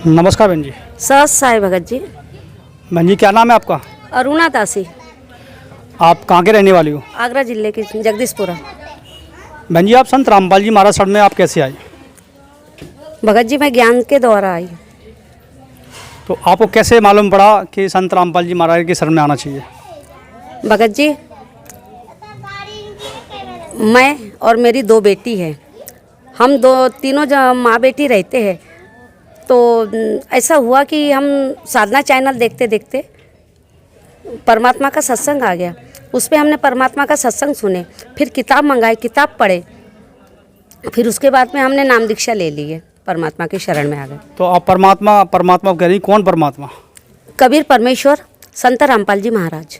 नमस्कार बहन जी। सर साई भगत जी। बहन जी क्या नाम है आपका? अरुणा दासी। आप कहाँ के रहने वाली हो? आगरा जिले की जगदीशपुरा। बहन जी आप संत रामपाल जी महाराज शरण में आप कैसे आई? भगत जी मैं ज्ञान के द्वारा आई। तो आपको कैसे मालूम पड़ा कि संत रामपाल जी महाराज के शरण में आना चाहिए? भगत जी मैं और मेरी 2 बेटी है, हम तीनों माँ बेटी रहते हैं। तो ऐसा हुआ कि हम साधना चैनल देखते देखते परमात्मा का सत्संग आ गया, उस पर हमने परमात्मा का सत्संग सुने, फिर किताब मंगाई, किताब पढ़े, फिर उसके बाद में हमने नाम दीक्षा ले ली है, परमात्मा की शरण में आ गए। तो आप परमात्मा परमात्मा कह रही, कौन परमात्मा? कबीर परमेश्वर संत रामपाल जी महाराज।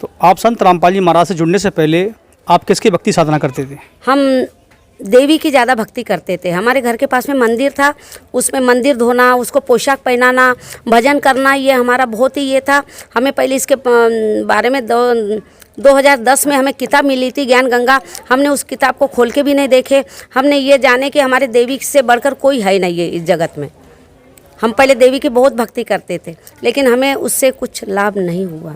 तो आप संत रामपाल जी महाराज से जुड़ने से पहले आप किसकी भक्ति साधना करते थे? हम देवी की ज़्यादा भक्ति करते थे। हमारे घर के पास में मंदिर था, उसमें मंदिर धोना, उसको पोशाक पहनाना, भजन करना, ये हमारा बहुत ही ये था। हमें पहले इसके बारे में 2010 में हमें किताब मिली थी ज्ञान गंगा। हमने उस किताब को खोल के भी नहीं देखे। हमने ये जाने कि हमारे देवी से बढ़कर कोई है नहीं है इस जगत में। हम पहले देवी की बहुत भक्ति करते थे, लेकिन हमें उससे कुछ लाभ नहीं हुआ।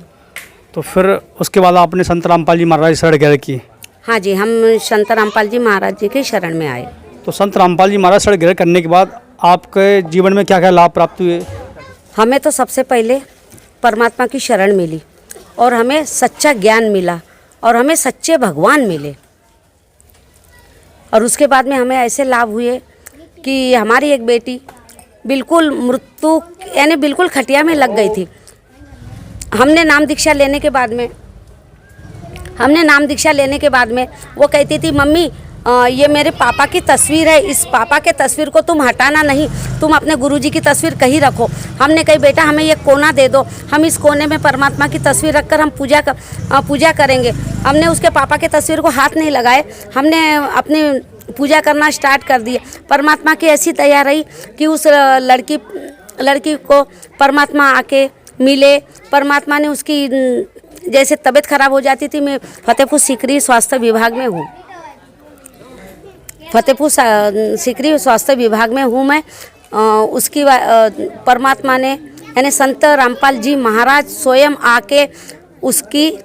तो फिर उसके बाद आपने संत रामपाल जी महाराज शरण ग्रहण की? हाँ जी, हम संत रामपाल जी महाराज जी के शरण में आए। तो संत रामपाल जी महाराज शरण ग्रहण करने के बाद आपके जीवन में क्या क्या लाभ प्राप्त हुए? हमें तो सबसे पहले परमात्मा की शरण मिली और हमें सच्चा ज्ञान मिला और हमें सच्चे भगवान मिले। और उसके बाद में हमें ऐसे लाभ हुए कि हमारी एक बेटी बिल्कुल मृत्यु यानी बिल्कुल खटिया में लग गई थी। हमने नाम दीक्षा लेने के बाद में वो कहती थी, मम्मी ये मेरे पापा की तस्वीर है, इस पापा के तस्वीर को तुम हटाना नहीं, तुम अपने गुरुजी की तस्वीर कहीं रखो। हमने कही बेटा हमें ये कोना दे दो, हम इस कोने में परमात्मा की तस्वीर रखकर हम पूजा करेंगे। हमने उसके पापा के तस्वीर को हाथ नहीं लगाए, हमने अपनी पूजा करना स्टार्ट कर दिया। परमात्मा की ऐसी दया रही कि उस लड़की को परमात्मा आके मिले। परमात्मा ने उसकी जैसे तबीयत खराब हो जाती थी, मैं फतेहपुर सीकरी स्वास्थ्य विभाग में हूँ, फतेहपुर सीकरी स्वास्थ्य विभाग में हूँ मैं। उसकी परमात्मा ने यानी संत रामपाल जी महाराज स्वयं आके उसकी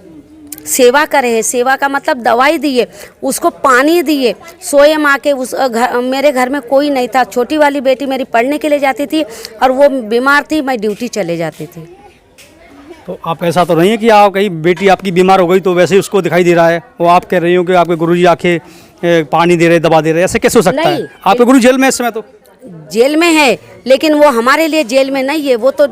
सेवा करे है। सेवा का मतलब दवाई दिए, उसको पानी दिए, स्वयं आके मेरे घर में कोई नहीं था। छोटी वाली बेटी मेरी पढ़ने के लिए जाती थी और वो बीमार थी, मैं ड्यूटी चले जाती थी। तो आप ऐसा तो नहीं है कि आप कहीं बेटी आपकी बीमार हो गई तो वैसे ही उसको दिखाई दे रहा है, वो आप कह रही हो कि आपके गुरुजी आके पानी दे रहे, दवा दे रहे, ऐसे कैसे हो सकता है? आपके गुरु जेल में इस समय? तो जेल में है, लेकिन वो हमारे लिए जेल में नहीं है, वो तो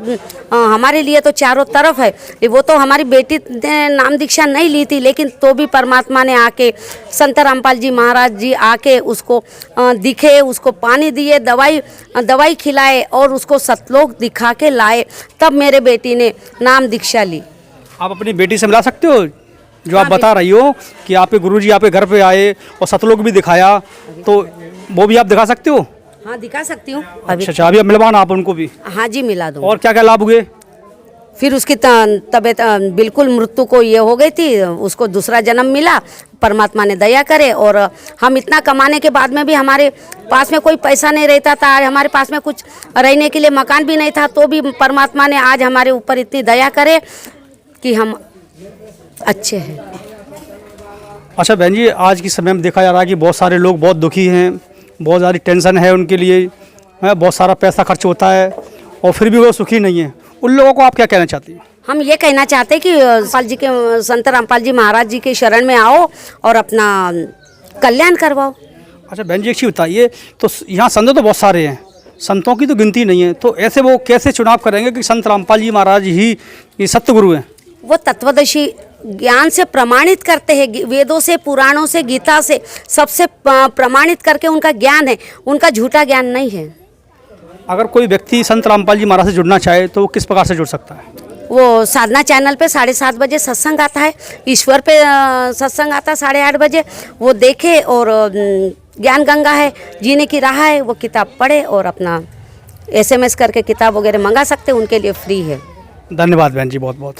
हमारे लिए तो चारों तरफ है। वो तो हमारी बेटी ने नाम दीक्षा नहीं ली थी, लेकिन तो भी परमात्मा ने आके संत रामपाल जी महाराज जी आके उसको दिखे, उसको पानी दिए, दवाई खिलाए और उसको सतलोक दिखा के लाए, तब मेरे बेटी ने नाम दीक्षा ली। आप अपनी बेटी से मिला सकते हो जो आप बता रही हो कि आपके गुरुजी आपके घर पे आए और सतलोक भी दिखाया, तो वो भी आप दिखा सकते हो? हाँ दिखा सकती हूँ। अच्छा, अभी आप मिलवाना आप उनको भी? हाँ जी मिला दूँ। और क्या क्या लाभ हुए? फिर उसकी तबीयत बिल्कुल मृत्यु को ये हो गई थी, उसको दूसरा जन्म मिला, परमात्मा ने दया करे। और हम इतना कमाने के बाद में भी हमारे पास में कोई पैसा नहीं रहता था, हमारे पास में कुछ रहने के लिए मकान भी नहीं था, तो भी परमात्मा ने आज हमारे ऊपर इतनी दया करे कि हम अच्छे हैं। अच्छा बहन जी, आज के समय में देखा जा रहा है कि बहुत सारे लोग बहुत दुखी हैं, बहुत सारी टेंशन है उनके लिए, बहुत सारा पैसा खर्च होता है और फिर भी वो सुखी नहीं है। उन लोगों को आप क्या कहना चाहती हैं? हम ये कहना चाहते हैं कि रामपाल जी के संत रामपाल जी महाराज जी के शरण में आओ और अपना कल्याण करवाओ। अच्छा बहन जी, एक चीज़ बताइए, तो यहाँ संत तो बहुत सारे हैं, संतों की तो गिनती नहीं है, तो ऐसे वो कैसे चुनाव करेंगे कि संत रामपाल जी महाराज ही सत्य गुरु हैं? वो तत्वदर्शी ज्ञान से प्रमाणित करते हैं, वेदों से, पुराणों से, गीता से, सबसे प्रमाणित करके उनका ज्ञान है, उनका झूठा ज्ञान नहीं है। अगर कोई व्यक्ति संत रामपाल जी महाराज से जुड़ना चाहे तो वो किस प्रकार से जुड़ सकता है? वो साधना चैनल पे 7:30 बजे सत्संग आता है, ईश्वर पे सत्संग आता है 8:30 बजे, वो देखे और ज्ञान गंगा है, जीने की राह है, वो किताब पढ़े और अपना SMS करके किताब वगैरह मंगा सकते हैं, उनके लिए फ्री है। धन्यवाद बहन जी, बहुत बहुत।